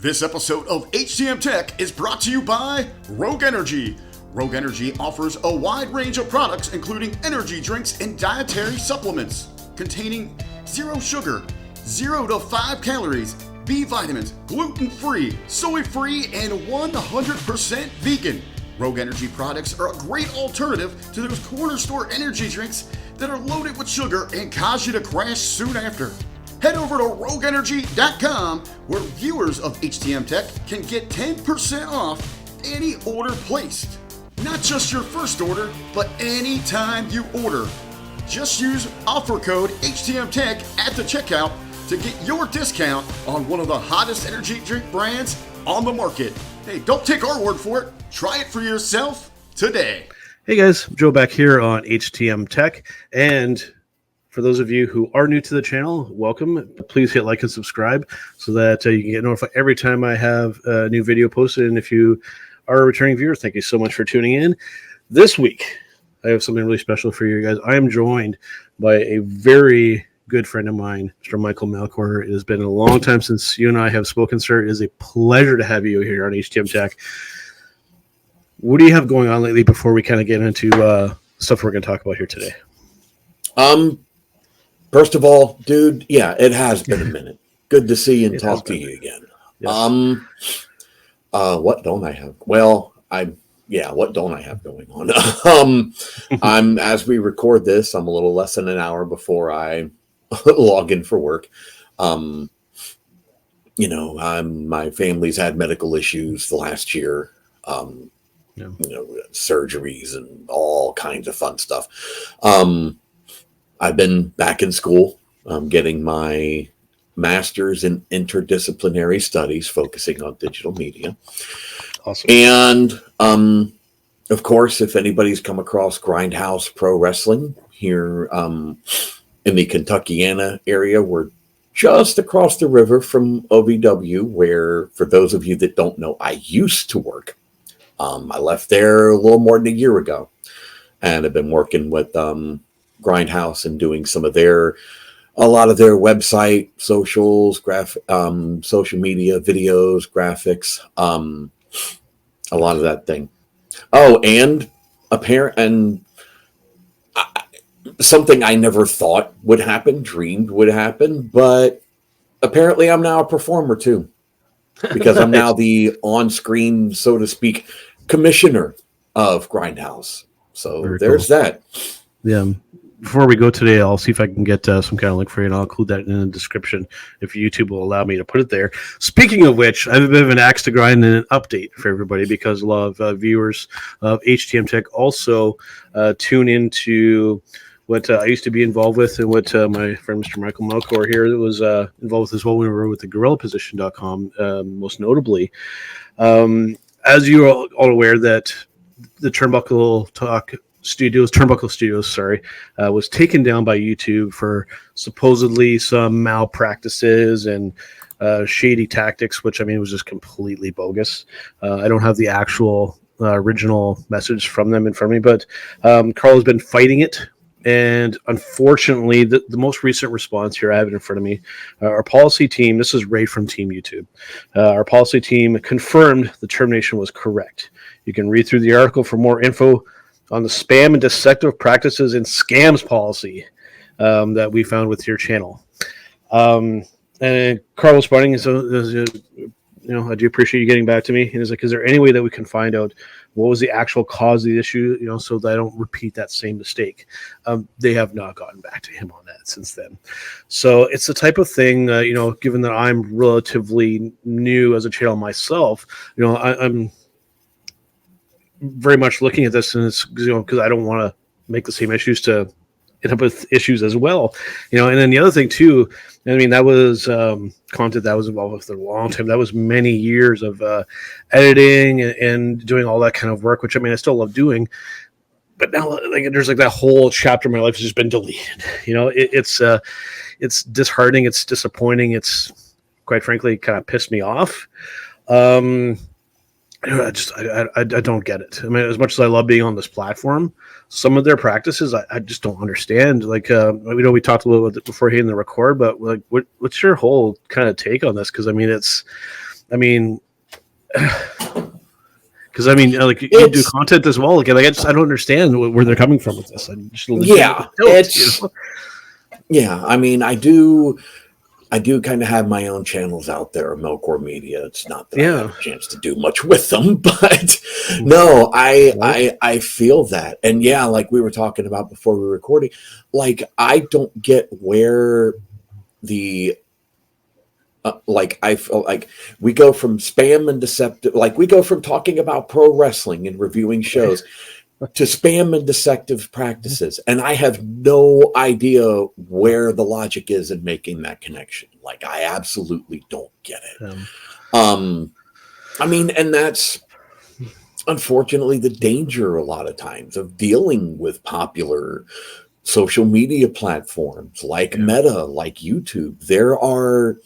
This episode of HTM Tech is brought to you by Rogue Energy. Rogue Energy offers a wide range of products including energy drinks and dietary supplements containing zero sugar, 0 to 5 calories, B vitamins, gluten-free, soy-free, and 100% vegan. Rogue Energy products are a great alternative to those corner store energy drinks that are loaded with sugar and cause you to crash soon after. Head over to rogueenergy.com where viewers of HTM Tech can get 10% off any order placed. Not just your first order, but any time you order. Just use offer code HTM Tech at the checkout to get your discount on one of the hottest energy drink brands on the market. Hey, don't take our word for it. Try it for yourself today. Hey guys, Joe back here on HTM Tech, and for those of you who are new to the channel, welcome. Please hit like and subscribe so that you can get notified every time I have a new video posted. And if you are a returning viewer, thank you so much for tuning in. This week, I have something really special for you guys. I am joined by a very good friend of mine, Mr. Michael Melchor. It has been a long time since you and I have spoken, sir. It is a pleasure to have you here on HTM Tech. What do you have going on lately before we kind of get into stuff we're going to talk about here today? First of all, dude, yeah, it has been a minute. Good to see and talk to you again. Yes. What don't I have? Well, what don't I have going on? I'm as we record this, I'm a little less than an hour before I log in for work. My family's had medical issues the last year. Surgeries and all kinds of fun stuff. I've been back in school, getting my master's in interdisciplinary studies, focusing on digital media. Awesome. And, of course, if anybody's come across Grindhouse Pro Wrestling here in the Kentuckiana area, we're just across the river from OVW, where, for those of you that don't know, I used to work. I left there a little more than a year ago, and I've been working with Grindhouse and doing a lot of their website, socials, social media, videos, graphics, a lot of that thing. Oh, and something I never thought would happen, dreamed would happen, but apparently I'm now a performer too, because I'm now the on-screen, so to speak, commissioner of Grindhouse. So Very there's cool. that. Yeah. Before we go today, I'll see if I can get some kind of link for you, and I'll include that in the description if YouTube will allow me to put it there. Speaking of which, I have a bit of an axe to grind and an update for everybody, because a lot of viewers of HTM Tech also tune into what I used to be involved with, and what my friend Mr. Michael Melchor here was involved with as well when we were with the GorillaPosition.com, most notably. As you're all aware, that the Turnbuckle Studios, was taken down by YouTube for supposedly some malpractices and shady tactics, which, I mean, was just completely bogus. I don't have the actual original message from them in front of me, but Carl has been fighting it. And unfortunately, the most recent response here, I have it in front of me, our policy team, this is right from Team YouTube, our policy team confirmed the termination was correct. You can read through the article for more info on the spam and deceptive practices and scams policy that we found with your channel. And Carl was responding, so I do appreciate you getting back to me. And he's like, is there any way that we can find out what was the actual cause of the issue, so that I don't repeat that same mistake? They have not gotten back to him on that since then. So it's the type of thing, given that I'm relatively new as a channel myself, I'm very much looking at this, and it's because I don't want to make the same issues to end up with issues as well, And then the other thing too, I mean, that was content that was involved with for a long time. That was many years of editing and doing all that kind of work, which, I mean, I still love doing. But now, there's that whole chapter of my life has just been deleted. It's disheartening. It's disappointing. It's, quite frankly, kind of pissed me off. I don't get it. I mean, as much as I love being on this platform, some of their practices I just don't understand. We talked a little bit before hitting the record, but what's your whole kind of take on this? Because, I mean, it's I mean, because I mean, like you do content as well. Like I don't understand where they're coming from with this. I just yeah. I mean, I do kind of have my own channels out there, Melchor Media. It's not that I have a chance to do much with them, but no, I feel that. And yeah, like we were talking about before we were recording, like I don't get where the like I feel like we go from spam and deceptive, like we go from talking about pro wrestling and reviewing shows to spam and deceptive practices, and I have no idea where the logic is in making that connection. Like I absolutely don't get it. I mean, and that's unfortunately the danger a lot of times of dealing with popular social media platforms like Meta, like YouTube. There are,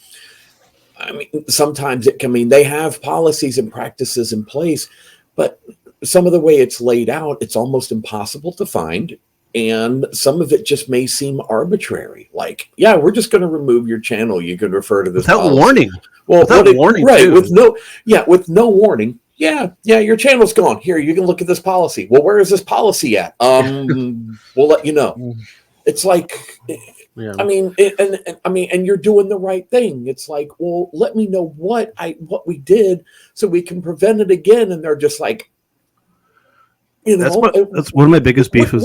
I mean, sometimes they have policies and practices in place, but some of the way it's laid out, it's almost impossible to find. And some of it just may seem arbitrary. Like, yeah, we're just going to remove your channel. You could refer to this without warning. Well, without warning, right? Too. With no warning. Yeah, your channel's gone. Here, you can look at this policy. Well, where is this policy at? We'll let you know. It's like, I mean, and you're doing the right thing. It's like, well, let me know what we did so we can prevent it again. And they're just like, that's one of my biggest beefs. It's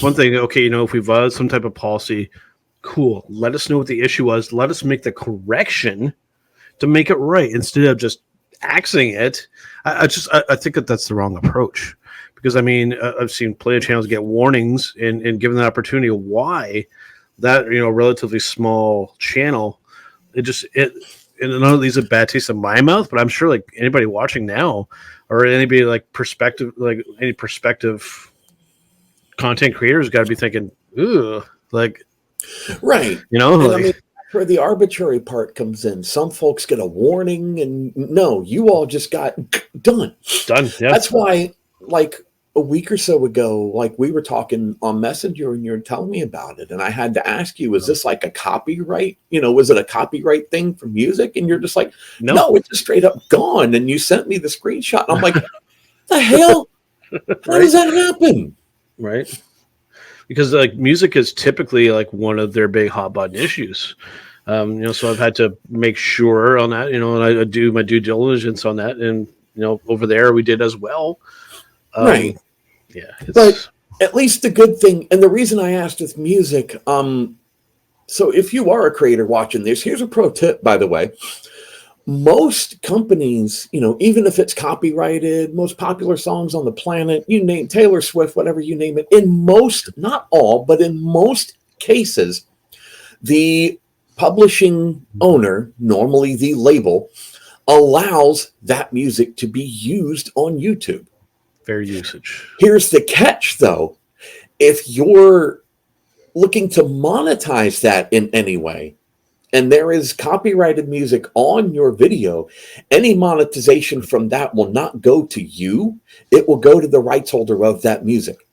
one thing. Okay, if we've some type of policy, cool. Let us know what the issue was. Let us make the correction to make it right instead of just axing it. I think that's the wrong approach. Because I mean, I've seen plenty of channels get warnings and given the opportunity why that relatively small channel, and none of these are bad taste in my mouth, but I'm sure like anybody watching now or anybody like any perspective content creators got to be thinking, ooh, like, right, like, I mean, where the arbitrary part comes in. Some folks get a warning, and no, you all just got done. Yeah. That's why, like a week or so ago, like we were talking on Messenger and you're telling me about it. And I had to ask you, is this like a copyright? Was it a copyright thing for music? And you're just like, no, it's just straight up gone. And you sent me the screenshot. And I'm like, the hell? How does that happen? Right. Because like music is typically like one of their big hot button issues. So I've had to make sure on that, and I do my due diligence on that. And, over there we did as well. Right. Yeah. But at least the good thing, and the reason I asked with music, so if you are a creator watching this, here's a pro tip, by the way. Most companies, even if it's copyrighted, most popular songs on the planet, you name Taylor Swift, whatever you name it, in most, not all, but in most cases, the publishing owner, normally the label, allows that music to be used on YouTube. Fair usage. Here's the catch, though. If you're looking to monetize that in any way, and there is copyrighted music on your video, any monetization from that will not go to you. It will go to the rights holder of that music.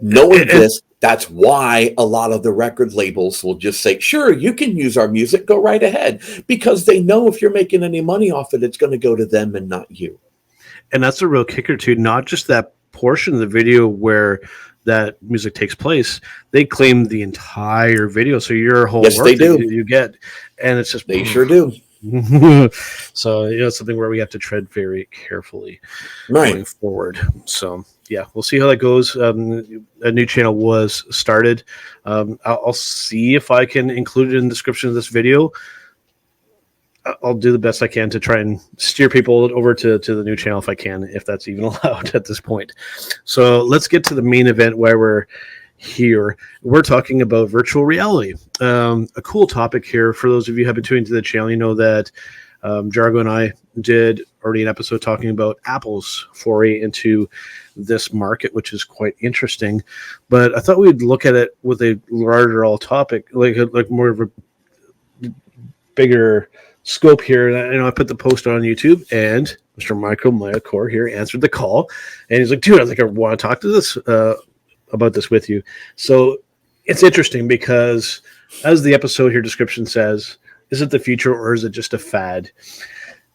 Knowing this, that's why a lot of the record labels will just say, sure, you can use our music, go right ahead. Because they know if you're making any money off it, it's going to go to them and not you. And that's a real kicker too, not just that portion of the video where that music takes place. They claim the entire video. So your whole work they do. You get, and it's just, they sure do. So, it's something where we have to tread very carefully going forward. So yeah, we'll see how that goes. A new channel was started. I'll see if I can include it in the description of this video. I'll do the best I can to try and steer people over to the new channel if I can, if that's even allowed at this point. So let's get to the main event where we're here. We're talking about virtual reality. A cool topic here for those of you who have been tuning to the channel. You know that Jargo and I did already an episode talking about Apple's foray into this market, which is quite interesting. But I thought we'd look at it with a larger all topic, like more of a bigger scope here. And I put the post on YouTube, and Mr. Michael Melchor here answered the call, and he's like, dude, I want to talk to this about this with you. So it's interesting because, as the episode here description says, Is it the future, or is it just a fad?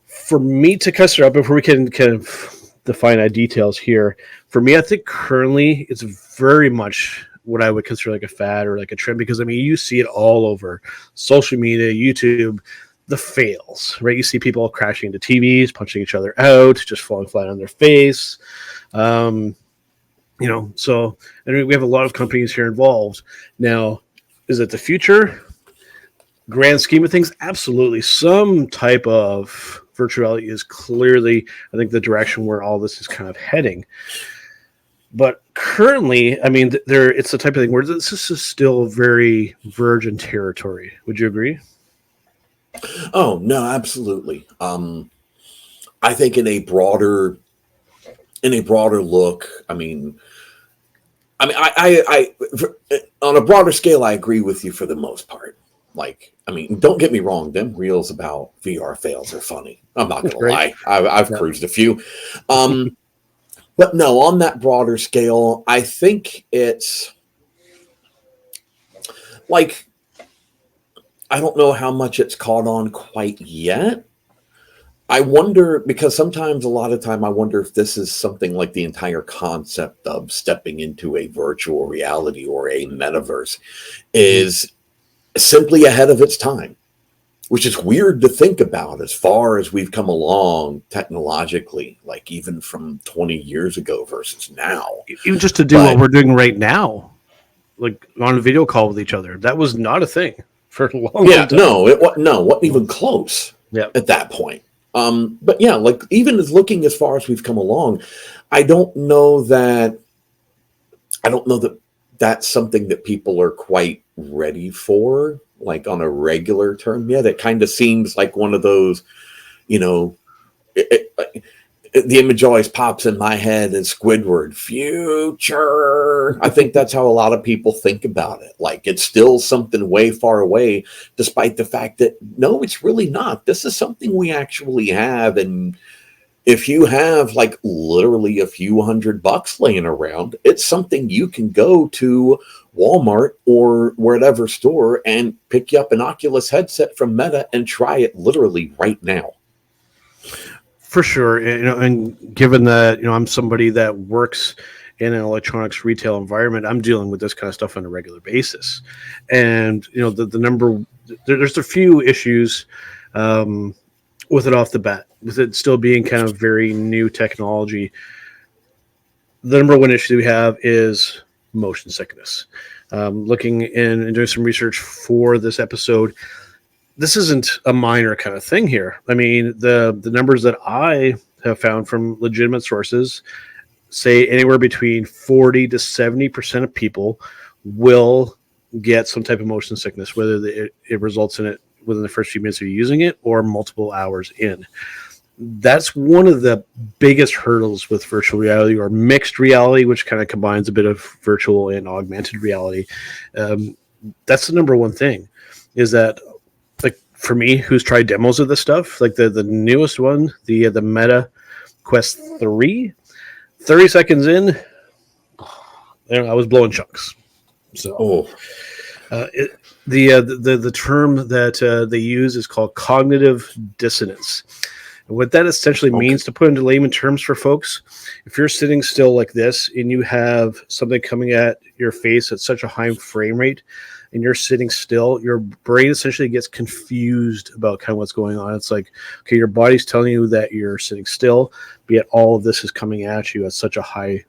For me to cut it up before we can kind of define our details here, for me, I think currently it's very much what I would consider like a fad or like a trend, because I mean, you see it all over social media, YouTube, the fails, right? You see people crashing into TVs, punching each other out, just falling flat on their face. So I mean, we have a lot of companies here involved. Now, is it the future? Grand scheme of things, absolutely. Some type of virtual reality is clearly, I think, the direction where all this is kind of heading. But currently, I mean, it's the type of thing where this is still very virgin territory. Would you agree? Oh no, absolutely. I think in a broader look, I on a broader scale, I agree with you for the most part. Like, I mean, don't get me wrong, them reels about VR fails are funny. I'm not gonna lie. I've cruised a few. But no, on that broader scale, I think it's like, I don't know how much it's caught on quite yet. I wonder, because sometimes, a lot of time, I wonder if this is something like the entire concept of stepping into a virtual reality or a metaverse is simply ahead of its time, which is weird to think about as far as we've come along technologically, like even from 20 years ago versus now. Even just to do what we're doing right now, like on a video call with each other, that was not a thing for a long time. No, it wasn't even close at that point. But yeah, like even as looking as far as we've come along, I don't know that that's something that people are quite ready for, like on a regular term yet. It kind of seems like one of those, the image always pops in my head is Squidward, future. I think that's how a lot of people think about it. Like it's still something way far away, despite the fact that no, it's really not. This is something we actually have. And if you have like literally a few $100 laying around, it's something you can go to Walmart or wherever store and pick you up an Oculus headset from Meta and try it literally right now. For sure. And given that, I'm somebody that works in an electronics retail environment, I'm dealing with this kind of stuff on a regular basis. And, there's a few issues with it off the bat, with it still being kind of very new technology. The number one issue we have is motion sickness. Looking in and doing some research for this episode, this isn't a minor kind of thing here. I mean, the numbers that I have found from legitimate sources say anywhere between 40 to 70% of people will get some type of motion sickness, whether it results in it within the first few minutes of using it or multiple hours in. That's one of the biggest hurdles with virtual reality or mixed reality, which kind of combines a bit of virtual and augmented reality. That's the number one thing, is that, like, for me, who's tried demos of this stuff, like the newest one, the Meta Quest 3, 30 seconds in, I was blowing chunks. So the term that they use is called cognitive dissonance. And what that essentially means, to put into layman terms for folks, if you're sitting still like this and you have something coming at your face at such a high frame rate and you're sitting still, your brain essentially gets confused about kind of what's going on. It's like, okay, your body's telling you that you're sitting still, but yet all of this is coming at you at such a high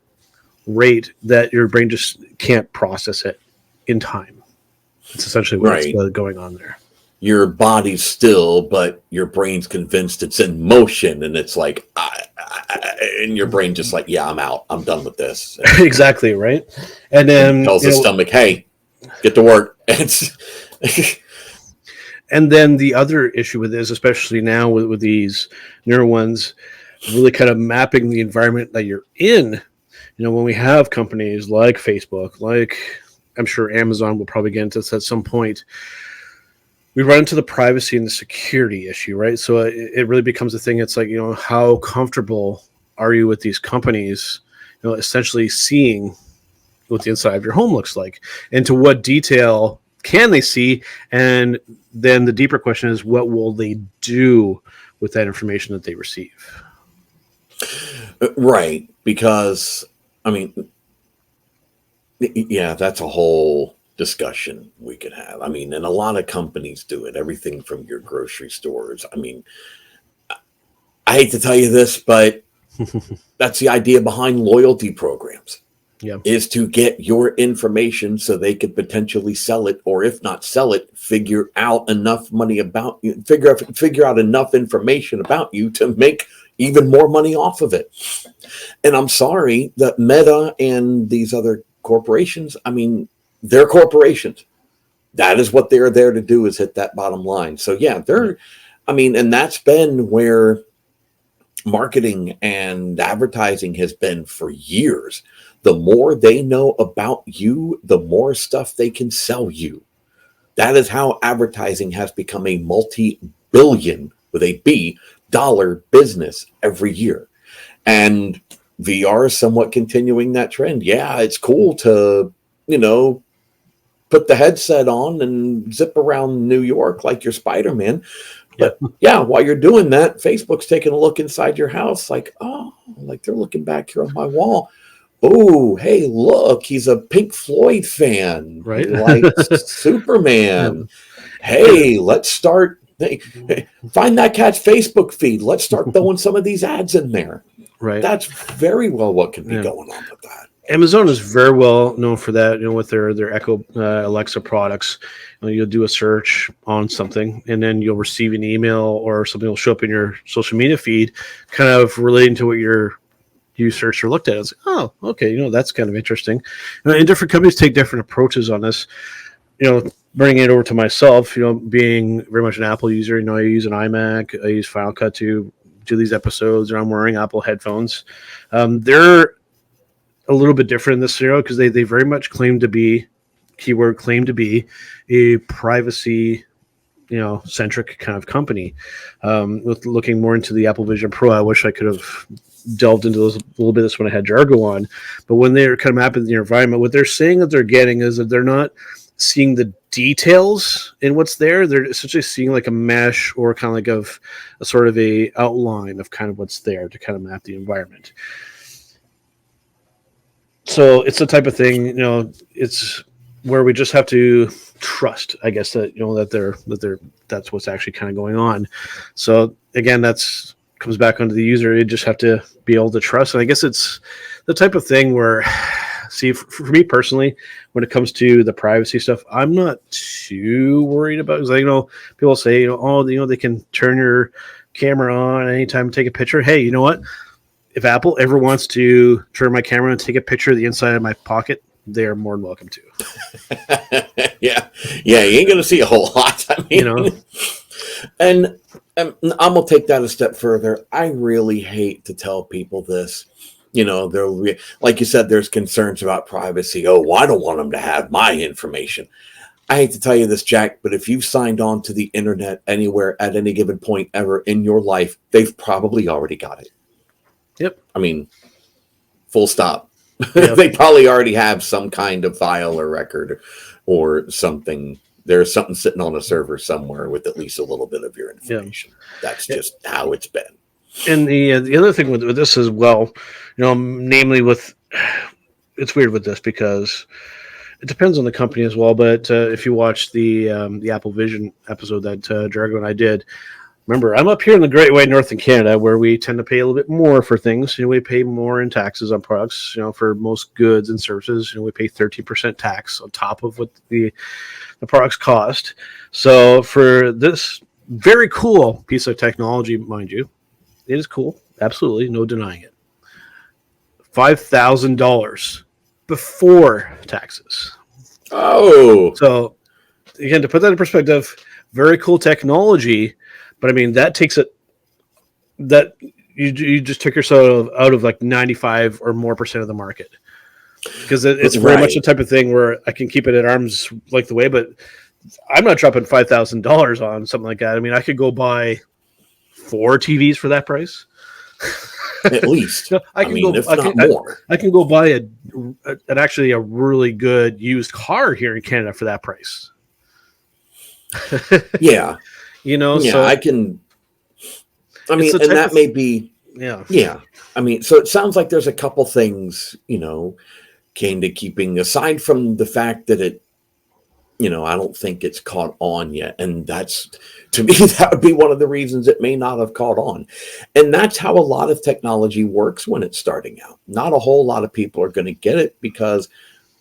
rate that your brain just can't process it in time. It's essentially what's going on there. Your body's still, but your brain's convinced it's in motion, and it's like, and your brain just like, yeah, I'm out. I'm done with this. Exactly, right? And then tells the stomach, hey, get to work. And then the other issue with this, especially now with these newer ones, really kind of mapping the environment that you're in. When we have companies like Facebook, like I'm sure Amazon will probably get into this at some point, we run into the privacy and the security issue, right? So it really becomes a thing. It's like, how comfortable are you with these companies, essentially seeing what the inside of your home looks like, and to what detail can they see? And then the deeper question is, what will they do with that information that they receive? Right. Because, I mean, yeah, that's a whole discussion we could have. I mean, and a lot of companies do it, everything from your grocery stores. I mean, I hate to tell you this, but that's the idea behind loyalty programs. Yeah. Is to get your information so they could potentially sell it, or if not sell it, figure out enough money about you, figure out enough information about you to make even more money off of it. And I'm sorry that Meta and these other corporations, I mean, they're corporations. That is what they're there to do, is hit that bottom line. So yeah, I mean, and that's been where marketing and advertising has been for years. The more they know about you, the more stuff they can sell you. That is how advertising has become a multi-billion, with a B, dollar business every year. And VR is somewhat continuing that trend. Yeah, it's cool to, put the headset on and zip around New York like you're Spider-Man. But yeah, while you're doing that, Facebook's taking a look inside your house like, oh, like they're looking back here on my wall. Oh, hey, look, he's a Pink Floyd fan. Right. He likes Superman. Hey, let's start. Find that cat's Facebook feed. Let's start throwing some of these ads in there. Right. That's very well what can be going on with that. Amazon is very well known for that, with their Echo Alexa products. You'll do a search on something, and then you'll receive an email or something will show up in your social media feed, kind of relating to what you searched or looked at. It's like, oh, okay, that's kind of interesting. And different companies take different approaches on this. Bringing it over to myself, being very much an Apple user, I use an iMac, I use Final Cut to do these episodes, or I'm wearing Apple headphones. They're a little bit different in this scenario because they very much claim to be a privacy centric kind of company. With looking more into the Apple Vision Pro, I wish I could have delved into this a little bit when I had Jargo on. But when they're kind of mapping the environment, what they're saying that they're getting is that they're not seeing the details in what's there. They're essentially seeing like a mesh or kind of like a sort of a outline of kind of what's there to kind of map the environment. So it's the type of thing, it's where we just have to trust, I guess, that that's what's actually kind of going on. So again, that's comes back onto the user. You just have to be able to trust. And I guess it's the type of thing where, see, for me personally, when it comes to the privacy stuff, I'm not too worried about it. Because people say, they can turn your camera on anytime and take a picture. Hey, you know what? If Apple ever wants to turn my camera and take a picture of the inside of my pocket, they're more than welcome to. Yeah, you ain't gonna see a whole lot. I mean, and I'm gonna take that a step further. I really hate to tell people this. Like you said, there's concerns about privacy. Oh, well, I don't want them to have my information. I hate to tell you this, Jack, but if you've signed on to the internet anywhere at any given point ever in your life, they've probably already got it. Yep. I mean, full stop. Yep. They probably already have some kind of file or record or something. There's something sitting on a server somewhere with at least a little bit of your information. Yeah. That's just how it's been. And the other thing with this as well, namely it's weird with this because it depends on the company as well. But if you watch the Apple Vision episode that Jargo and I did, remember, I'm up here in the Great White North in Canada, where we tend to pay a little bit more for things. We pay more in taxes on products. For most goods and services, we pay 13% tax on top of what the products cost. So for this very cool piece of technology, mind you, it is cool. Absolutely, no denying it. $5,000 before taxes. Oh. So again, to put that in perspective, very cool technology. But I mean, that takes it that you just took yourself out of like 95 or more % of the market, because it's very much the type of thing where I can keep it at arm's length away, but I'm not dropping $5,000 on something like that. I mean, I could go buy 4 TVs for that price. At least. I can go buy actually a really good used car here in Canada for that price. Yeah. You know, Yeah, so I can. I it's mean, the and type that of may be, yeah. yeah. I mean, so it sounds like there's a couple things, kind of keeping aside from the fact that I don't think it's caught on yet. And that's, to me, that would be one of the reasons it may not have caught on. And that's how a lot of technology works when it's starting out. Not a whole lot of people are going to get it because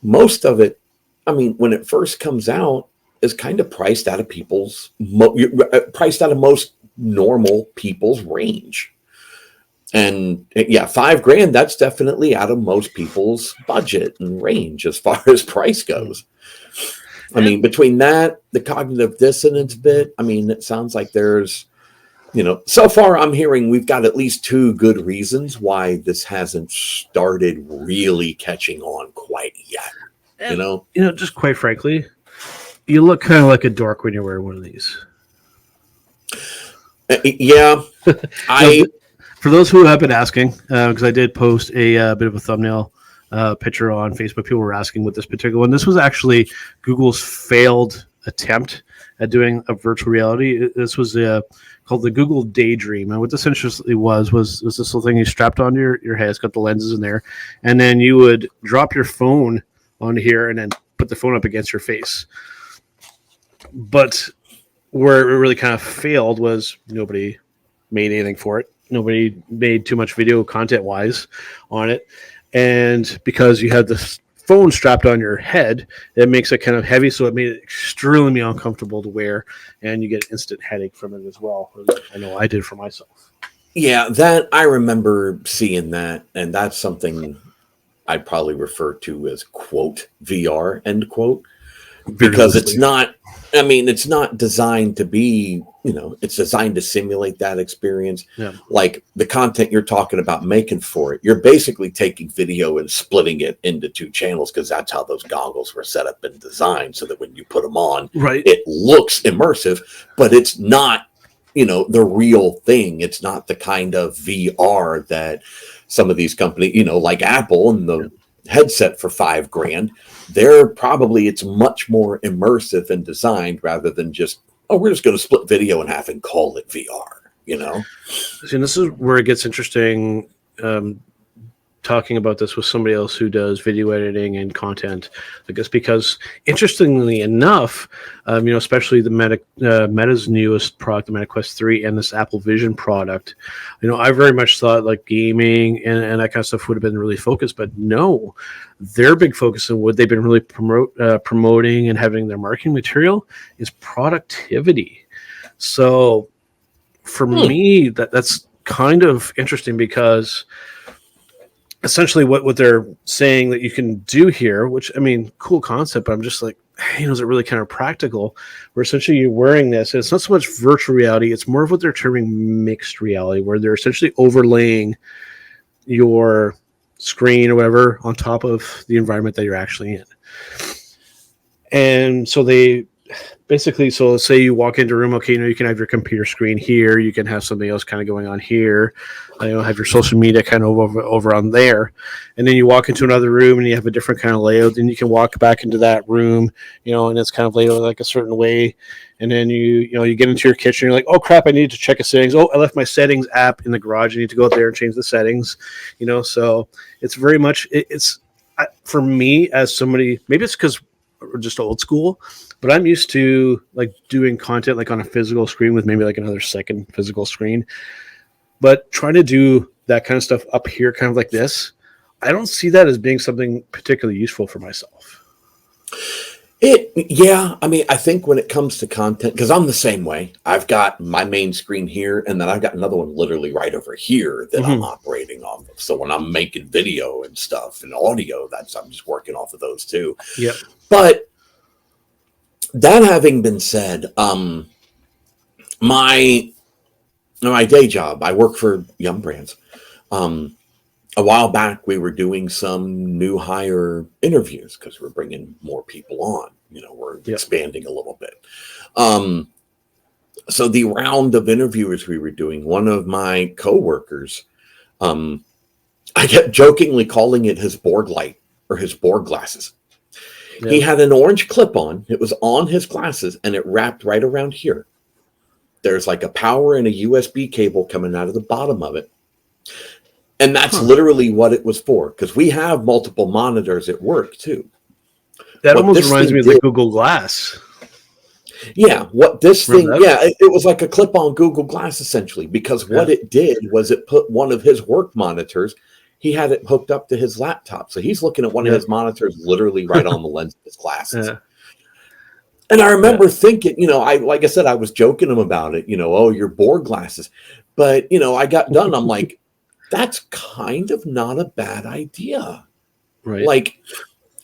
most of it, I mean, when it first comes out, is kind of priced out of priced out of most normal people's range. And yeah, $5,000, that's definitely out of most people's budget and range as far as price goes. I And mean, between that, the cognitive dissonance bit, I mean, it sounds like there's, so far I'm hearing we've got at least two good reasons why this hasn't started really catching on quite yet. You and know? just quite frankly, you look kind of like a dork when you're wearing one of these. Yeah. I, For those who have been asking, because I did post a bit of a thumbnail picture on Facebook, people were asking with this particular one. This was actually Google's failed attempt at doing a virtual reality. This was called the Google Daydream, and what this essentially was this little thing you strapped onto your head. It's got the lenses in there, and then you would drop your phone onto here, and then put the phone up against your face. But where it really kind of failed was nobody made anything for it. Nobody made too much video content wise on it. And because you had this phone strapped on your head, it makes it kind of heavy. So it made it extremely uncomfortable to wear. And you get instant headache from it as well. I know I did for myself. yeah, that I remember seeing that. And that's something I'd probably refer to as quote VR, end quote, Very because it's loosely. not, I mean, it's not designed to be, it's designed to simulate that experience. Yeah. Like the content you're talking about making for it, you're basically taking video and splitting it into two channels because that's how those goggles were set up and designed so that when you put them on, Right. it looks immersive, but it's not, the real thing. It's not the kind of VR that some of these companies, like Apple and the headset for $5,000, it's much more immersive and designed rather than just, we're just going to split video in half and call it VR, See, and this is where it gets interesting. Talking about this with somebody else who does video editing and content, I guess, because interestingly enough, especially the Meta's newest product, the Meta Quest 3, and this Apple Vision product, I very much thought like gaming and that kind of stuff would have been really focused, but no, their big focus and what they've been really promoting and having their marketing material is productivity. So for me, that's kind of interesting because essentially what they're saying that you can do here, which I mean, cool concept, but I'm just like, is it really kind of practical? Where essentially you're wearing this, and it's not so much virtual reality, it's more of what they're terming mixed reality, where they're essentially overlaying your screen or whatever on top of the environment that you're actually in. And so they basically, so let's say you walk into a room, okay, you can have your computer screen here, you can have something else kind of going on here, have your social media kind of over on there, and then you walk into another room and you have a different kind of layout, then you can walk back into that room, and it's kind of laid out like a certain way, and then you get into your kitchen, you're like, oh crap, I need to check a settings, I left my settings app in the garage, I need to go out there and change the settings, so it's very much, it's for me as somebody, maybe it's because we're just old school, but I'm used to like doing content like on a physical screen with maybe like another second physical screen. But trying to do that kind of stuff up here, kind of like this, I don't see that as being something particularly useful for myself. Yeah. I mean, I think when it comes to content, because I'm the same way, I've got my main screen here, and then I've got another one literally right over here that I'm operating off of. So when I'm making video and stuff and audio, I'm just working off of those too. Yep. But that having been said, my day job, I work for Yum Brands. A while back, we were doing some new hire interviews because we're bringing more people on. We're expanding a little bit. So the round of interviewers we were doing, one of my coworkers, I kept jokingly calling it his Borg light or his Borg glasses. He had an orange clip on. It was on his glasses, and it wrapped right around here. There's like a power and a USB cable coming out of the bottom of it. And that's literally what it was for, because we have multiple monitors at work too. That almost reminds me of the Google Glass. Yeah, what this thing, it was like a clip-on Google Glass essentially, because what it did was it put one of his work monitors, he had it hooked up to his laptop. So he's looking at one of his monitors literally right on the lens of his glasses. Yeah. And I remember thinking, like I said, I was joking him about it, oh, your board glasses. But, I got done. I'm like, that's kind of not a bad idea. Right. Like,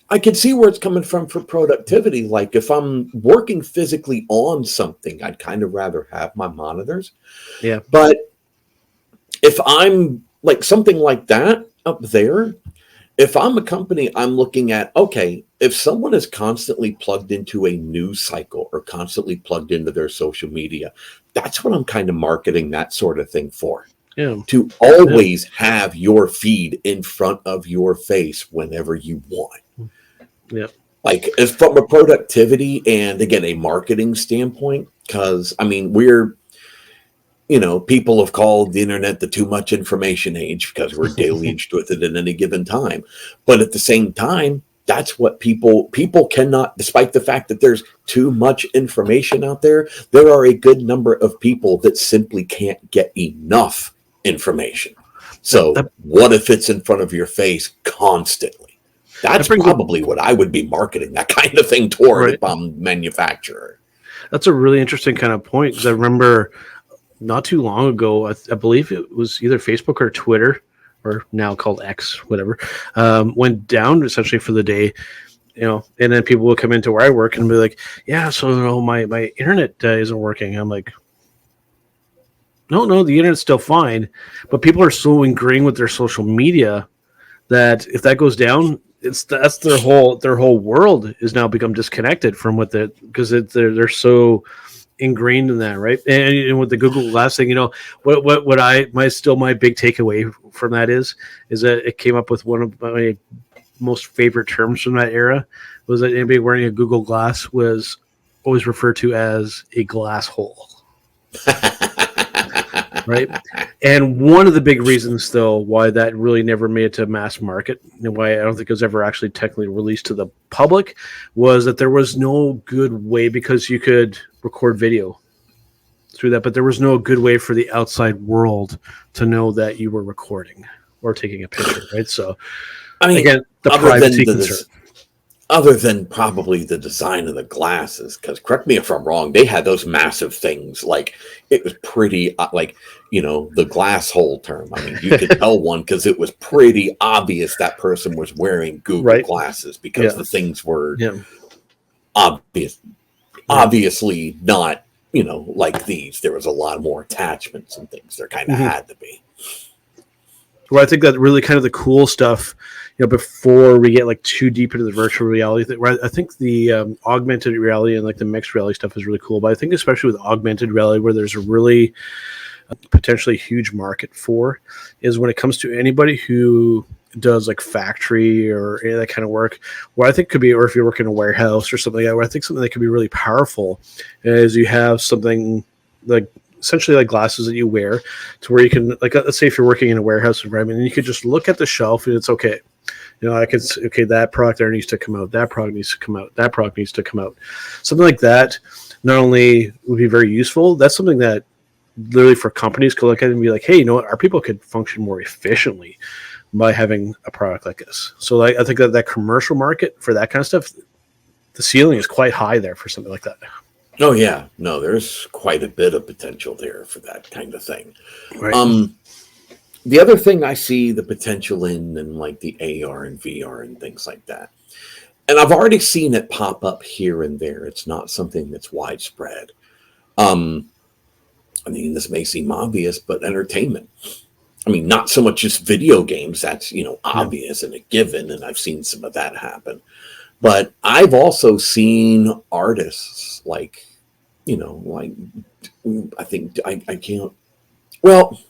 I can see where it's coming from for productivity. Like, if I'm working physically on something, I'd kind of rather have my monitors. Yeah. But if I'm like something like that up there, if I'm a company, I'm looking at, okay, if someone is constantly plugged into a news cycle or constantly plugged into their social media, that's what I'm kind of marketing that sort of thing for. Yeah. To always have your feed in front of your face whenever you want. Yeah. Like, as from a productivity and, again, a marketing standpoint, because, I mean, people have called the internet the too much information age because we're deluged with it at any given time. But at the same time, that's what people cannot, despite the fact that there's too much information out there, there are a good number of people that simply can't get enough information. So what if it's in front of your face constantly? That's probably what I would be marketing that kind of thing toward if I'm a manufacturer. That's a really interesting kind of point, because I remember not too long ago, I believe it was either Facebook or Twitter, or now called X, whatever, went down essentially for the day, and then people will come into where I work and be like, yeah, so my internet isn't working. I'm like, no, the internet's still fine, but people are so ingrained with their social media that if that goes down, that's their whole world is now become disconnected from what because they're so ingrained in that, right? And with the Google Glass thing, what my big takeaway from that is that it came up with one of my most favorite terms from that era, was that anybody wearing a Google Glass was always referred to as a glass hole. Right. And one of the big reasons, though, why that really never made it to mass market, and why I don't think it was ever actually technically released to the public, was that there was no good way, because you could record video through that, but there was no good way for the outside world to know that you were recording or taking a picture. Right. So, I mean, again, the privacy concern. Other than probably the design of the glasses, because correct me if I'm wrong, they had those massive things. Like, it was pretty, the glass hole term. I mean, you could tell one because it was pretty obvious that person was wearing Google glasses, because the things were obviously not, like these. There was a lot more attachments and things. There kind of had to be. Well, I think that really kind of the cool stuff, before we get like too deep into the virtual reality thing, right? I think the augmented reality and like the mixed reality stuff is really cool. But I think especially with augmented reality, where there's a really potentially huge market for, is when it comes to anybody who does like factory or any of that kind of work, where I think could be, or if you work in a warehouse or something like that, where I think something that could be really powerful is you have something like essentially like glasses that you wear, to where you can, like, let's say if you're working in a warehouse environment, and you could just look at the shelf and it's okay. I could say, okay, that product there needs to come out. That product needs to come out. That product needs to come out. Something like that not only would be very useful, that's something that literally for companies could look at it and be like, hey, our people could function more efficiently by having a product like this. So I think that commercial market for that kind of stuff, the ceiling is quite high there for something like that. Oh, yeah. No, there's quite a bit of potential there for that kind of thing. Right. The other thing I see the potential in like the AR and VR and things like that, and I've already seen it pop up here and there. It's not something that's widespread. I mean, this may seem obvious, but entertainment. I mean, not so much just video games. That's, obvious and a given, and I've seen some of that happen. But I've also seen artists I think I can't. Well,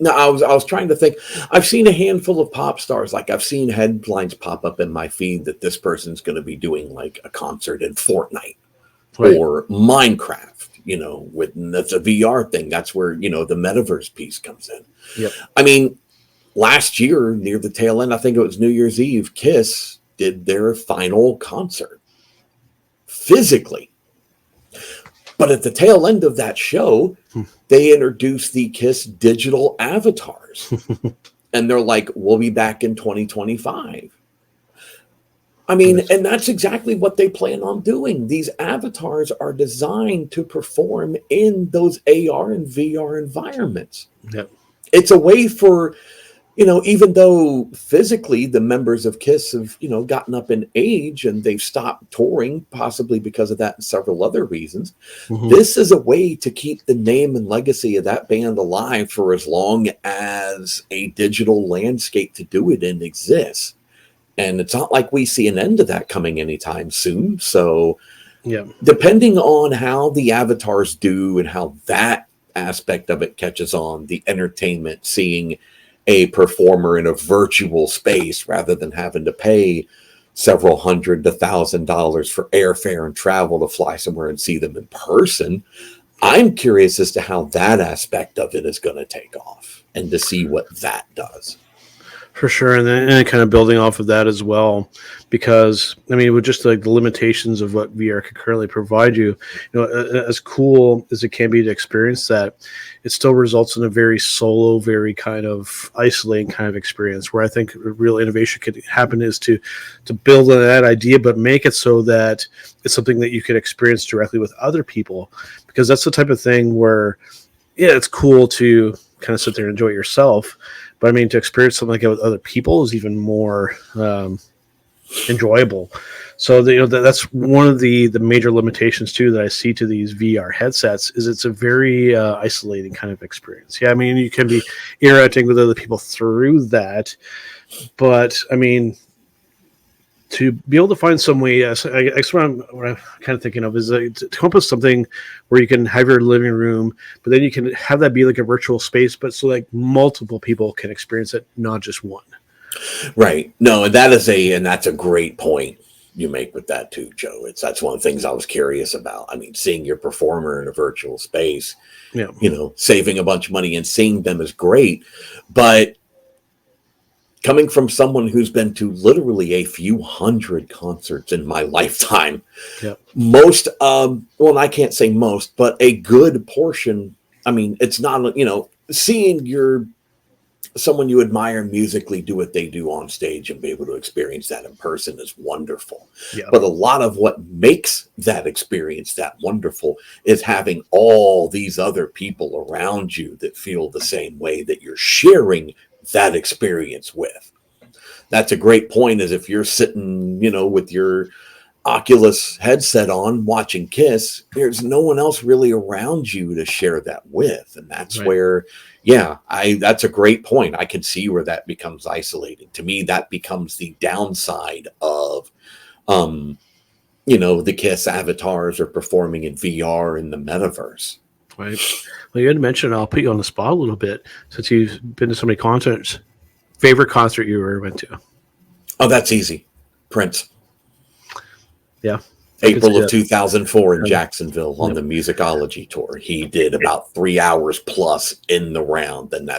No, I was trying to think. I've seen a handful of pop stars. Like I've seen headlines pop up in my feed that this person's going to be doing like a concert in Fortnite Right. or Minecraft. With that's a VR thing. That's where the metaverse piece comes in. Yep. I mean, last year near the tail end, I think it was New Year's Eve. Kiss did their final concert physically. But at the tail end of that show, they introduced the Kiss digital avatars. And they're like, we'll be back in 2025. I mean, and that's exactly what they plan on doing. These avatars are designed to perform in those AR and VR environments. Yep. It's a way for, even though physically the members of Kiss have, gotten up in age and they've stopped touring, possibly because of that and several other reasons, this is a way to keep the name and legacy of that band alive for as long as a digital landscape to do it in exists. And it's not like we see an end to that coming anytime soon. So yeah, depending on how the avatars do and how that aspect of it catches on, the entertainment, seeing a performer in a virtual space rather than having to pay several $100 to $1,000 for airfare and travel to fly somewhere and see them in person. I'm curious as to how that aspect of it is going to take off and to see what that does. For sure, and then kind of building off of that as well, because I mean, with just like the limitations of what VR can currently provide you, as cool as it can be to experience that, it still results in a very solo, very kind of isolating kind of experience. Where I think real innovation could happen is to build on that idea, but make it so that it's something that you can experience directly with other people, because that's the type of thing where, yeah, it's cool to kind of sit there and enjoy it yourself. But I mean, to experience something like that with other people is even more enjoyable. So that's one of the major limitations too that I see to these VR headsets is it's a very isolating kind of experience. Yeah, I mean, you can be interacting with other people through that, but I mean, to be able to find some way, I guess what I'm kind of thinking of is to come up with something where you can have your living room, but then you can have that be like a virtual space, but so like multiple people can experience it, not just one. Right. No, and that's a great point you make with that too, Joe. That's one of the things I was curious about. I mean, seeing your performer in a virtual space, saving a bunch of money and seeing them is great, but coming from someone who's been to literally a few hundred concerts in my lifetime, most, well, I can't say most, but a good portion. I mean, it's not, seeing someone you admire musically do what they do on stage and be able to experience that in person is wonderful. Yeah. But a lot of what makes that experience that wonderful is having all these other people around you that feel the same way that you're sharing that experience with. That's a great point, is if you're sitting, with your Oculus headset on watching Kiss, there's no one else really around you to share that with. And that's where, that's a great point. I can see where that becomes isolating. To me, that becomes the downside of, the Kiss avatars are performing in VR in the metaverse. Right. Well, you had mentioned, I'll put you on the spot a little bit since you've been to so many concerts. Favorite concert you ever went to? Oh, that's easy. Prince. Yeah. April of 2004 in Jacksonville on the Musicology tour. He did about 3 hours plus in the round. And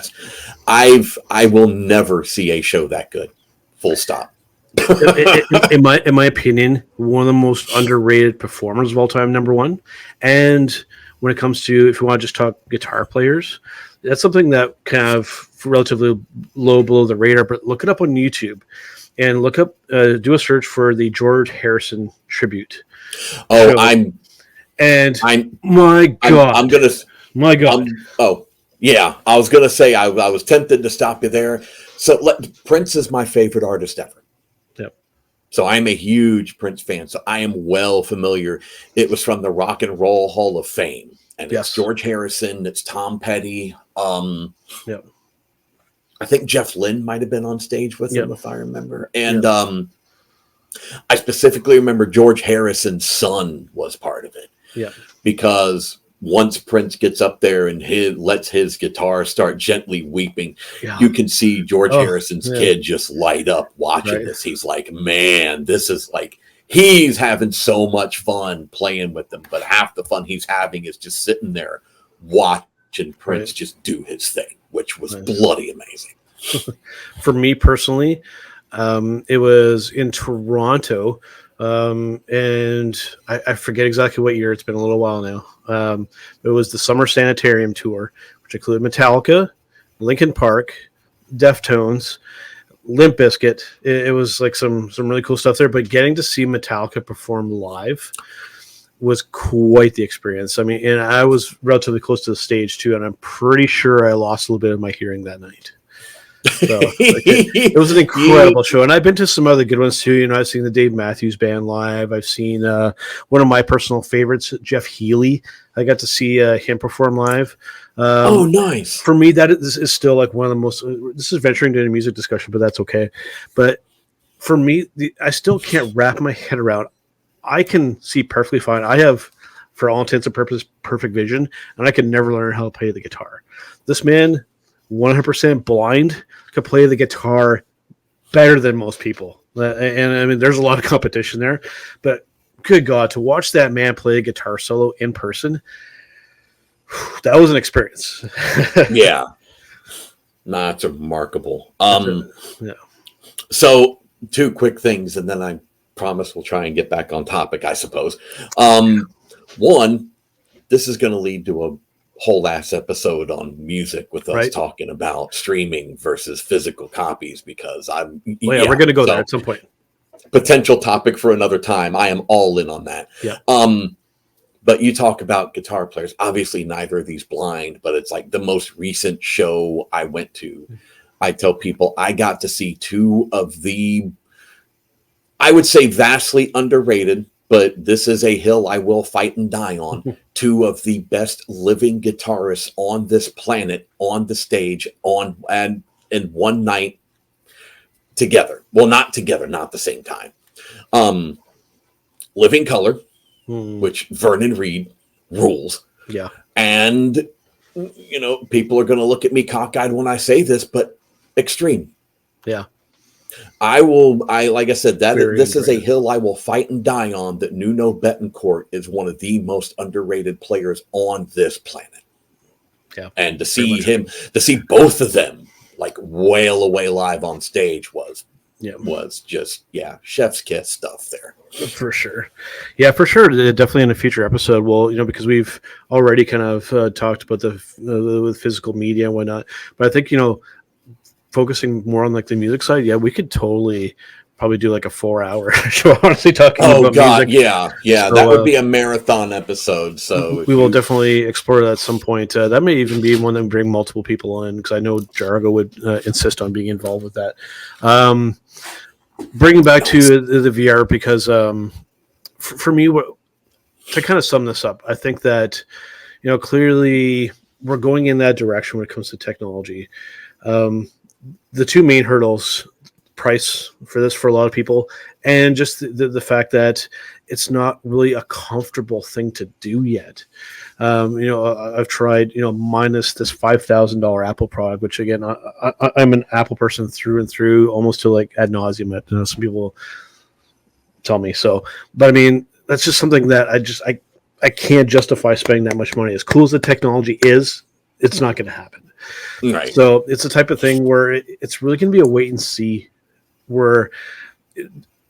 I will never see a show that good. Full stop. in my opinion, one of the most underrated performers of all time, number one. And when it comes to, if you want to just talk guitar players, that's something that kind of relatively low below the radar, but look it up on YouTube and look up, do a search for the George Harrison tribute. Oh, my God. I was going to say, I was tempted to stop you there. So Prince is my favorite artist ever. Yep. So I'm a huge Prince fan. So I am well familiar. It was from the Rock and Roll Hall of Fame. And it's George Harrison. It's Tom Petty. I think Jeff Lynne might have been on stage with him, if I remember. And I specifically remember George Harrison's son was part of it. Yeah. Because once Prince gets up there and lets his guitar start gently weeping, you can see George Harrison's kid just light up watching this. He's like, man, this is like, he's having so much fun playing with them, but half the fun he's having is just sitting there watching Prince just do his thing, which was bloody amazing. For me personally, it was in Toronto. And I forget exactly what year. It's been a little while now. It was the Summer Sanitarium tour, which included Metallica, Linkin Park, Deftones, Limp Bizkit. It was like some really cool stuff there. But getting to see Metallica perform live was quite the experience. I mean, and I was relatively close to the stage too, and I'm pretty sure I lost a little bit of my hearing that night. So it was an incredible show, and I've been to some other good ones too. You know, I've seen the Dave Matthews Band live. I've seen one of my personal favorites, Jeff Healey. I got to see him perform live. Oh, nice! For me, that is still like one of the most. This is venturing into a music discussion, but that's okay. But for me, I still can't wrap my head around. I can see perfectly fine. I have, for all intents and purposes, perfect vision, and I can never learn how to play the guitar. This man, 100% blind, could play the guitar better than most people. And I mean, there's a lot of competition there, but good God, to watch that man play a guitar solo in person, that was an experience. Yeah. That's remarkable. Yeah. So 2 quick things, and then I promise we'll try and get back on topic, I suppose. One, this is going to lead to a whole ass episode on music with us talking about streaming versus physical copies, because we're going to go there at some point. Potential topic for another time. I am all in on that. Yeah. But you talk about guitar players. Obviously, neither of these blind, but it's like the most recent show I went to. I tell people I got to see 2 of the, I would say, vastly underrated, but this is a hill I will fight and die on. 2 of the best living guitarists on this planet, on the stage, and in one night together. Well, not together, not the same time. Living Color, which Vernon Reid rules. Yeah. And, you know, people are going to look at me cockeyed when I say this, but Extreme. Yeah. Like I said, this is a hill I will fight and die on, that Nuno Betancourt is one of the most underrated players on this planet. Yeah. And to see both of them like wail away live on stage was just, chef's kiss stuff there. For sure. Yeah, for sure. Definitely in a future episode. Well, you know, because we've already kind of talked about the physical media and whatnot, but I think, you know, focusing more on like the music side, we could totally probably do like a 4-hour show, honestly, talking about music. Yeah, so, that would be a marathon episode. So we will definitely explore that at some point. That may even be one that we bring multiple people in, because I know Jargo would insist on being involved with that. Bringing back to the VR, because for me, to kind of sum this up, I think that, you know, clearly we're going in that direction when it comes to technology. The 2 main hurdles, price for this for a lot of people, and just the fact that it's not really a comfortable thing to do yet. You know, I've tried, you know, minus this $5,000 Apple product, which again, I'm an Apple person through and through, almost to like ad nauseum. You know, some people tell me so, but I mean, that's just something that I can't justify spending that much money. As cool as the technology is, it's not going to happen. Right. So it's the type of thing where it's really going to be a wait and see, where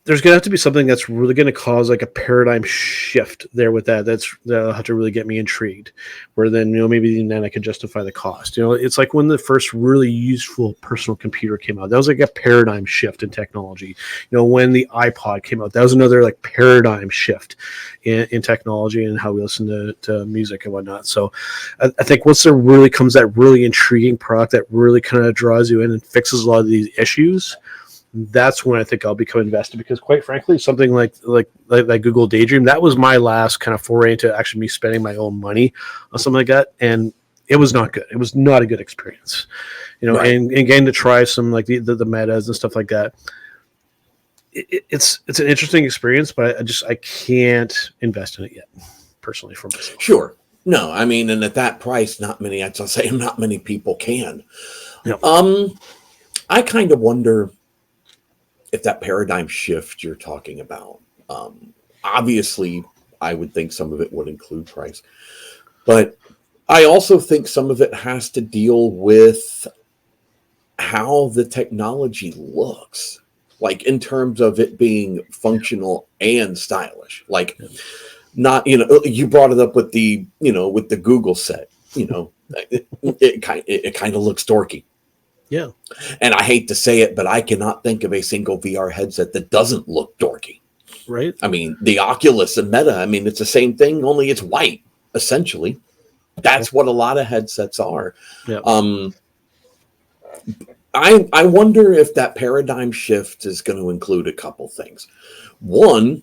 there's going to have to be something that's really going to cause like a paradigm shift there with that'll have to really get me intrigued, where then, you know, maybe then I can justify the cost. You know, it's like when the first really useful personal computer came out, that was like a paradigm shift in technology. You know, when the iPod came out, that was another like paradigm shift in technology and how we listen to music and whatnot. So I think once there really comes that really intriguing product that really kind of draws you in and fixes a lot of these issues, that's when I think I'll become invested, because quite frankly, something like Google Daydream, that was my last kind of foray into actually me spending my own money on something like that. And it was not good. It was not a good experience, you know, right. and getting to try some like the metas and stuff like that. It's an interesting experience, but I can't invest in it yet personally for myself. Sure. No, I mean, and at that price, I'd say not many people can. Yep. I kind of wonder if that paradigm shift you're talking about, obviously, I would think some of it would include price, but I also think some of it has to deal with how the technology looks, like in terms of it being functional and stylish. Like, not, you brought it up with with the Google set, it kind of looks dorky. Yeah. And I hate to say it, but I cannot think of a single VR headset that doesn't look dorky. Right. I mean, the Oculus and Meta, I mean, it's the same thing, only it's white, essentially. That's what a lot of headsets are. Yeah. I wonder if that paradigm shift is going to include a couple things. One,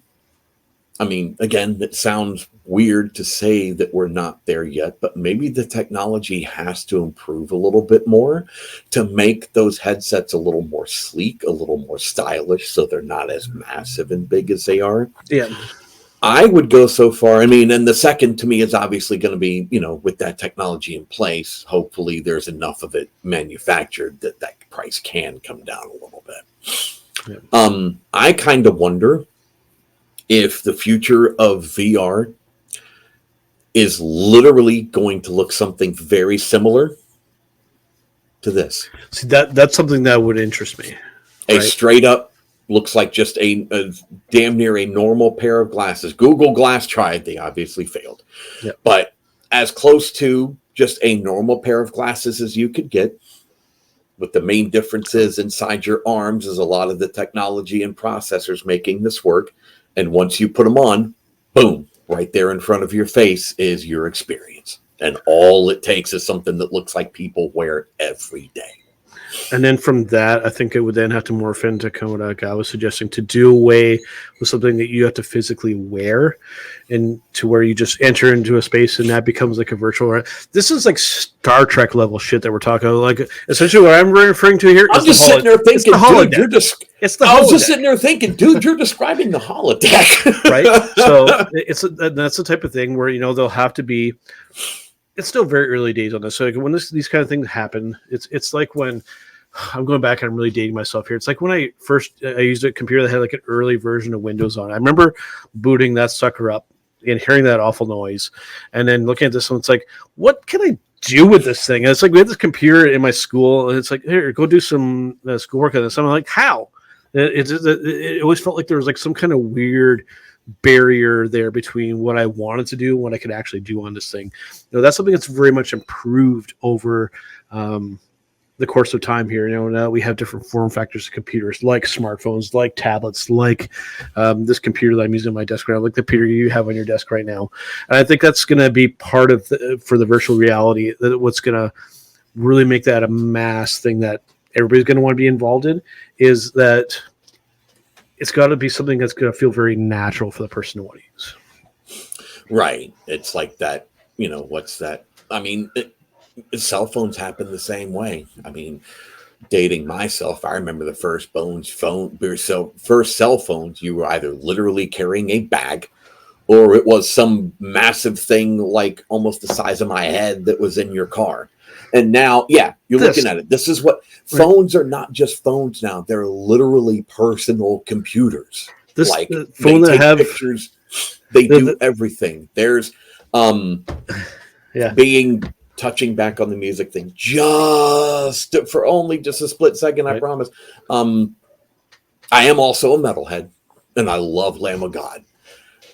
I mean, again, it sounds weird to say that we're not there yet, but maybe the technology has to improve a little bit more to make those headsets a little more sleek, a little more stylish, so they're not as massive and big as they are. Yeah. I would go so far. I mean, and the second to me is obviously going to be, with that technology in place, hopefully there's enough of it manufactured that that price can come down a little bit. Yeah. I kind of wonder if the future of VR is literally going to look something very similar to this. See, that's something that would interest me. A straight up looks like just a damn near a normal pair of glasses. Google Glass tried, they obviously failed. Yep. But as close to just a normal pair of glasses as you could get, with the main differences inside your arms is a lot of the technology and processors making this work. And once you put them on, boom, right there in front of your face is your experience. And all it takes is something that looks like people wear every day. And then from that, I think it would then have to morph into kind of what like I was suggesting, to do away with something that you have to physically wear, and to where you just enter into a space and that becomes like a virtual. This is like Star Trek level shit that we're talking about. Like, essentially what I'm referring to here. I'm just sitting there thinking, dude, you're just. I was just sitting there thinking, dude, you're describing the holodeck, right? So that's the type of thing where they'll have to be. It's still very early days on this. So like when these kind of things happen, it's like when I'm going back and I'm really dating myself here. It's like when I used a computer that had like an early version of Windows on it. I remember booting that sucker up and hearing that awful noise, and then looking at this one, it's like, what can I do with this thing? And it's like we had this computer in my school, and it's like, here, go do some schoolwork on this. I'm like, how? It always felt like there was like some kind of weird barrier there between what I wanted to do and what I could actually do on this thing. That's something that's very much improved over the course of time here. Now we have different form factors of computers, like smartphones, like tablets, like this computer that I'm using on my desk right now, like the computer you have on your desk right now. And I think that's going to be part of for the virtual reality, that what's going to really make that a mass thing that everybody's going to want to be involved in, is that it's got to be something that's going to feel very natural for the person to want to use. Right. It's like that, what's that? I mean, cell phones happen the same way. I mean, dating myself, I remember the first cell phones, you were either literally carrying a bag, or it was some massive thing like almost the size of my head that was in your car. And now, you're looking at it. This is what phones are. Not just phones now; they're literally personal computers. This like phone they that have pictures, they do everything. There's being touching back on the music thing just for only just a split second. I promise. I am also a metalhead, and I love Lamb of God.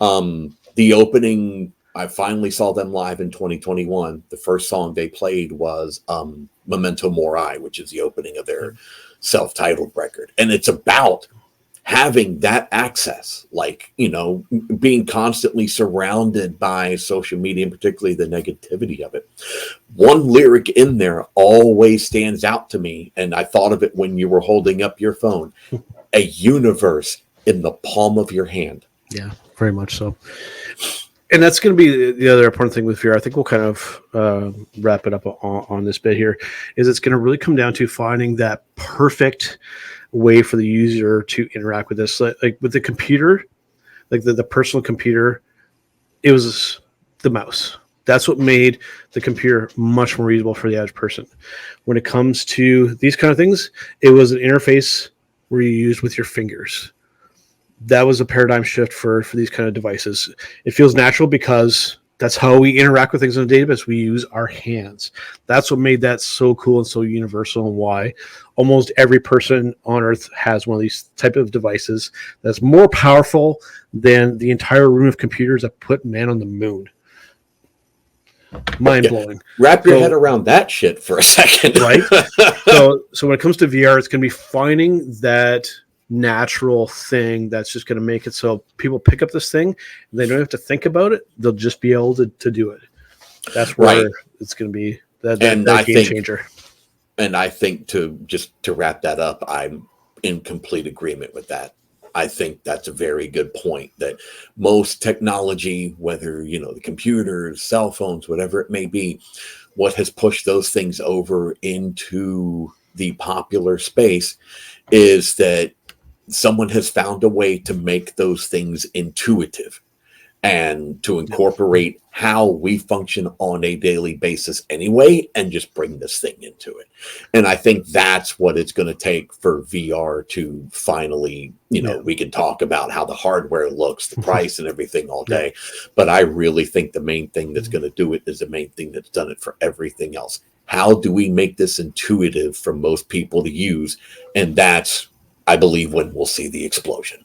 The opening. I finally saw them live in 2021. The first song they played was Memento Mori, which is the opening of their self-titled record. And it's about having that access, like, being constantly surrounded by social media, and particularly the negativity of it. One lyric in there always stands out to me, and I thought of it when you were holding up your phone. A universe in the palm of your hand. Yeah, very much so. And that's going to be the other important thing with VR. I think we'll kind of wrap it up on this bit here, is it's going to really come down to finding that perfect way for the user to interact with this. Like with the computer, like the personal computer, it was the mouse. That's what made the computer much more usable for the average person. When it comes to these kind of things, it was an interface where you used with your fingers. That was a paradigm shift for these kind of devices. It feels natural because that's how we interact with things in a database. We use our hands. That's what made that so cool and so universal, and why almost every person on Earth has one of these type of devices that's more powerful than the entire room of computers that put man on the moon. Mind blowing. Wrap your head around that shit for a second. Right? So when it comes to VR, it's going to be finding that natural thing that's just going to make it so people pick up this thing and they don't have to think about it. They'll just be able to do it. That's where it's going to be that game changer. And I think to wrap that up, I'm in complete agreement with that. I think that's a very good point, that most technology, whether, the computers, cell phones, whatever it may be, what has pushed those things over into the popular space is that someone has found a way to make those things intuitive and to incorporate how we function on a daily basis anyway, and just bring this thing into it. And I think that's what it's going to take for VR to finally, we can talk about how the hardware looks, the price and everything all day. But I really think the main thing that's going to do it is the main thing that's done it for everything else. How do we make this intuitive for most people to use? And that's, I believe, when we'll see the explosion.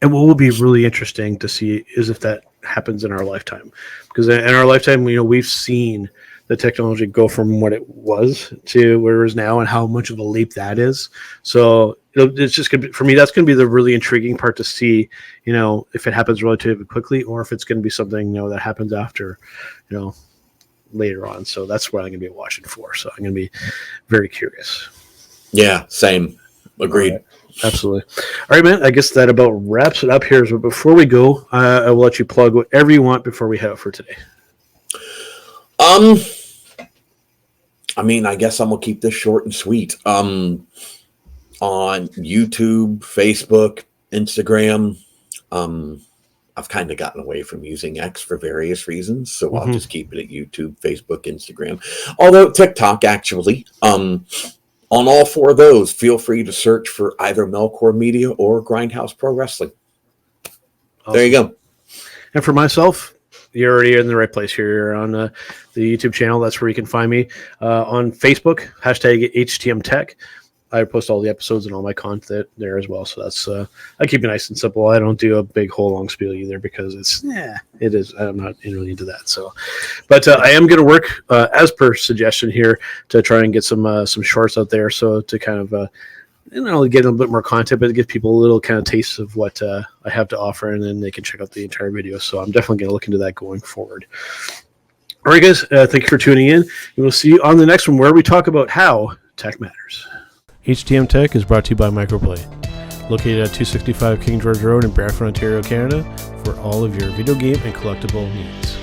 And what will be really interesting to see is if that happens in our lifetime, because in our lifetime, we've seen the technology go from what it was to where it is now, and how much of a leap that is. So it's just going to be, for me, that's going to be the really intriguing part to see, if it happens relatively quickly, or if it's going to be something, that happens after, later on. So that's what I'm going to be watching for. So I'm going to be very curious. Yeah, same. Agreed. Right. Absolutely. All right, man. I guess that about wraps it up here. But before we go, I will let you plug whatever you want before we head out for today. I guess I'm gonna keep this short and sweet. On YouTube, Facebook, Instagram, I've kind of gotten away from using X for various reasons, so I'll just keep it at YouTube, Facebook, Instagram. Although TikTok, actually. On all four of those, feel free to search for either Melchor Media or Grindhouse Pro Wrestling. Awesome. There you go. And for myself, you're already in the right place here. You're on the YouTube channel. That's where you can find me. On Facebook, hashtag HTM Tech. I post all the episodes and all my content there as well. So that's I keep it nice and simple. I don't do a big whole long spiel either, because it is. I'm not really into that. So, but I am going to work as per suggestion here to try and get some shorts out there. So to kind of not only get a little bit more content, but to give people a little kind of taste of what I have to offer, and then they can check out the entire video. So I'm definitely going to look into that going forward. All right, guys. Thank you for tuning in. And we'll see you on the next one, where we talk about how tech matters. HTM Tech is brought to you by Microplay, located at 265 King George Road in Brantford, Ontario, Canada, for all of your video game and collectible needs.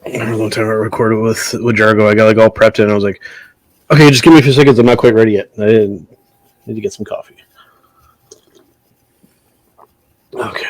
I remember one time I recorded with Jargo. I got all prepped and I was like, okay, just give me a few seconds. I'm not quite ready yet. I didn't need to get some coffee. Okay.